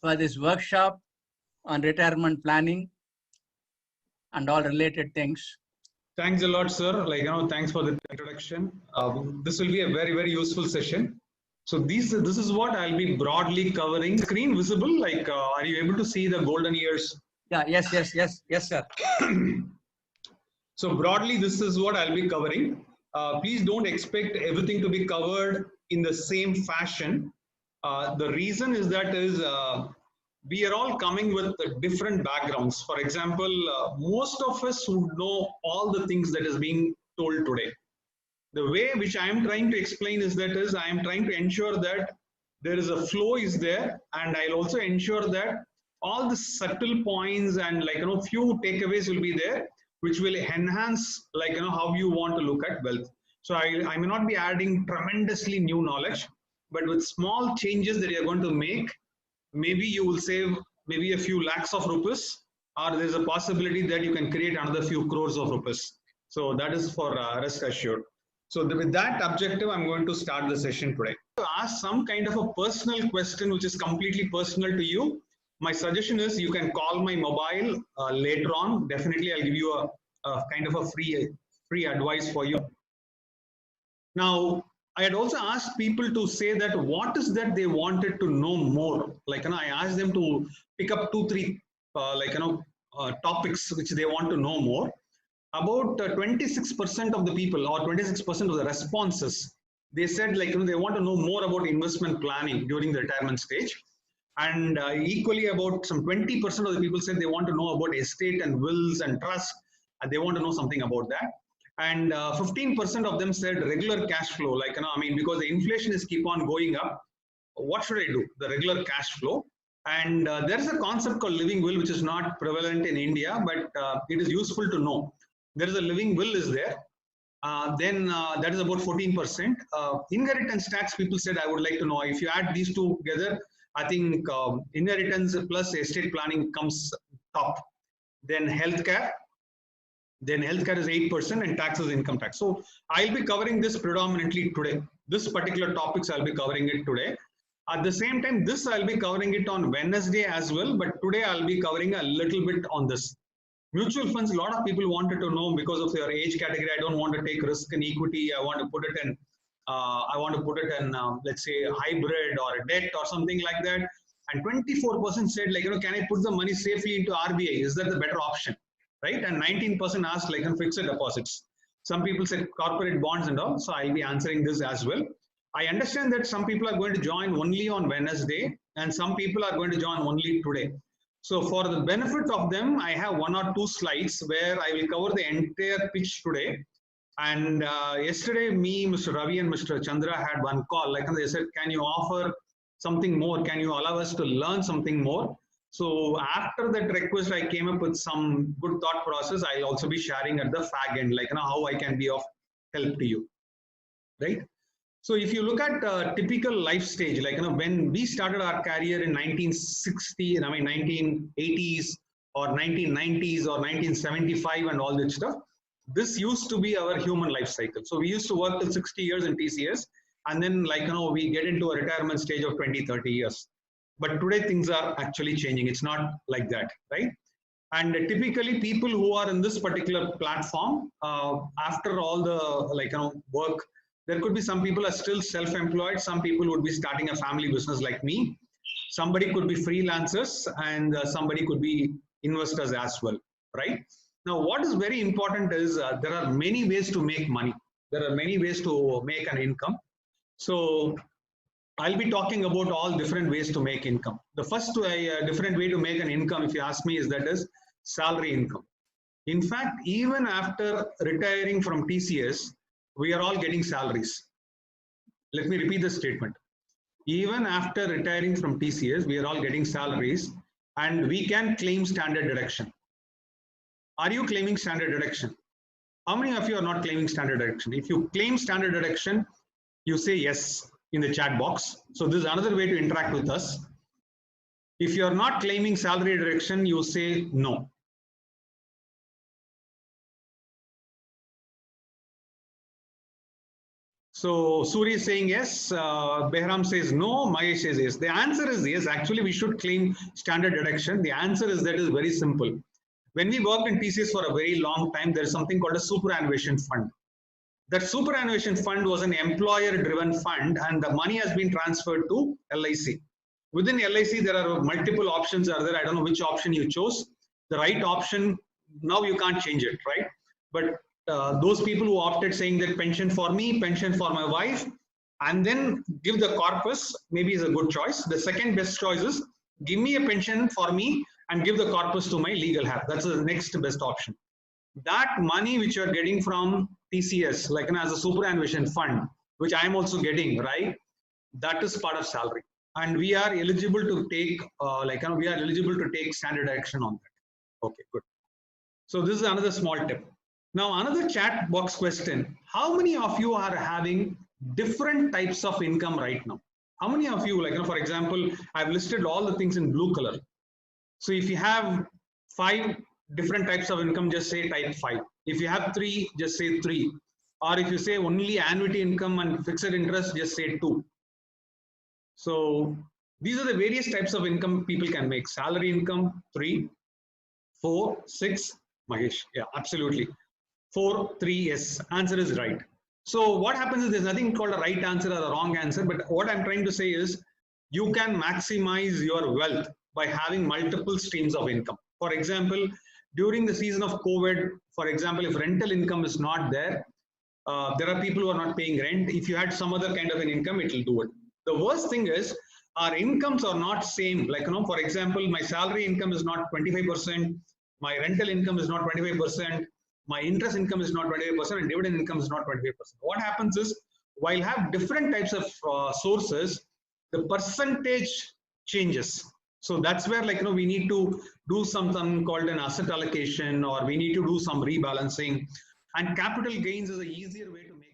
for this workshop on retirement planning and all related things. Thanks a lot, sir. Thanks for the introduction. This will be a very, very useful session. So this is what I'll be broadly covering. Screen visible? Are you able to see the golden ears? Yeah, yes, sir. So broadly, this is what I'll be covering. Please don't expect everything to be covered in the same fashion. The reason is that we are all coming with different backgrounds. For example, most of us would know all the things that is being told today. The way which I am trying to explain is I am trying to ensure that there is a flow is there, and I'll also ensure that all the subtle points and few takeaways will be there, which will enhance how you want to look at wealth. So I may not be adding tremendously new knowledge, but with small changes that you're going to make, maybe you will save maybe a few lakhs of rupees, or there's a possibility that you can create another few crores of rupees. So that is for rest assured. So with that objective, I'm going to start the session today. To ask some kind of a personal question which is completely personal to you, my suggestion is you can call my mobile later on. Definitely, I'll give you a kind of a free advice for you. Now, I had also asked people to say that what is that they wanted to know more. I asked them to pick up 2-3 topics which they want to know more. About 26% of the people, or 26% of the responses, they said they want to know more about investment planning during the retirement stage. And equally about some 20% of the people said they want to know about estate and wills and trust, and they want to know something about that. And 15% of them said regular cash flow, because the inflation is keep on going up, what should I do? The regular cash flow. And there is a concept called living will, which is not prevalent in India, but it is useful to know. There is a living will is there. Then that is about 14%. Inheritance tax, people said, I would like to know. If you add these two together, I think inheritance plus estate planning comes top. Then healthcare. Then healthcare is 8% and tax is income tax. So I'll be covering this predominantly today. This particular topics I'll be covering it today. At the same time, this I'll be covering it on Wednesday as well, but today I'll be covering a little bit on this. Mutual funds, a lot of people wanted to know because of their age category. I don't want to take risk in equity. I want to put it in, let's say, hybrid or debt or something like that. And 24% said, can I put the money safely into RBI? Is that the better option? Right? And 19% asked, fixed deposits. Some people said corporate bonds and all. So I'll be answering this as well. I understand that some people are going to join only on Wednesday and some people are going to join only today. So for the benefit of them, I have 1 or 2 slides where I will cover the entire pitch today. And yesterday, me, Mr. Ravi and Mr. Chandra had one call. They said, can you offer something more? Can you allow us to learn something more? So after that request, I came up with some good thought process. I'll also be sharing at the fag end, how I can be of help to you, right? So if you look at a typical life stage, when we started our career in 1980s or 1990s or 1975 and all that stuff, this used to be our human life cycle. So we used to work till 60 years in TCS, and then we get into a retirement stage of 20-30 years. But today things are actually changing. It's not like that, right? And typically people who are in this particular platform, after all the work, there could be some people are still self-employed. Some people would be starting a family business like me. Somebody could be freelancers and somebody could be investors as well, right? Now, what is very important is there are many ways to make money. There are many ways to make an income. So I'll be talking about all different ways to make income. The first different way to make an income, if you ask me, is salary income. In fact, even after retiring from TCS, we are all getting salaries. Let me repeat the statement. Even after retiring from TCS, we are all getting salaries and we can claim standard deduction. Are you claiming standard deduction? How many of you are not claiming standard deduction? If you claim standard deduction, you say yes in the chat box. So this is another way to interact with us. If you are not claiming salary deduction, you say no. So Suri is saying yes, Behram says no, Mahesh says yes. The answer is yes. Actually, we should claim standard deduction. The answer is that is very simple. When we worked in TCS for a very long time, there is something called a superannuation fund. That superannuation fund was an employer-driven fund, and the money has been transferred to LIC. Within LIC, there are multiple options. Are there? I don't know which option you chose. The right option, now you can't change it, right? But those people who opted saying that pension for me, pension for my wife, and then give the corpus, maybe is a good choice. The second best choice is give me a pension for me and give the corpus to my legal heir. That's the next best option. That money which you're getting from TCS, like as a superannuation fund, which I am also getting, right? That is part of salary. And we are eligible to take, we are eligible to take standard action on that. Okay, good. So this is another small tip. Now, another chat box question. How many of you are having different types of income right now? How many of you, for example, I've listed all the things in blue color. So if you have 5 different types of income, just say type 5. If you have 3, just say 3. Or if you say only annuity income and fixed interest, just say 2. So these are the various types of income people can make. Salary income, 3, 4, 6, Mahesh. Yeah, absolutely. 4, 3, yes. Answer is right. So what happens is there's nothing called a right answer or a wrong answer. But what I'm trying to say is you can maximize your wealth by having multiple streams of income. For example, during the season of COVID, for example, if rental income is not there, there are people who are not paying rent. If you had some other kind of an income, it will do it. The worst thing is our incomes are not same. For example, my salary income is not 25%, my rental income is not 25%, my interest income is not 25%, and dividend income is not 25%. What happens is, while have different types of sources, the percentage changes. So that's where we need to do something called an asset allocation, or we need to do some rebalancing. And capital gains is an easier way to make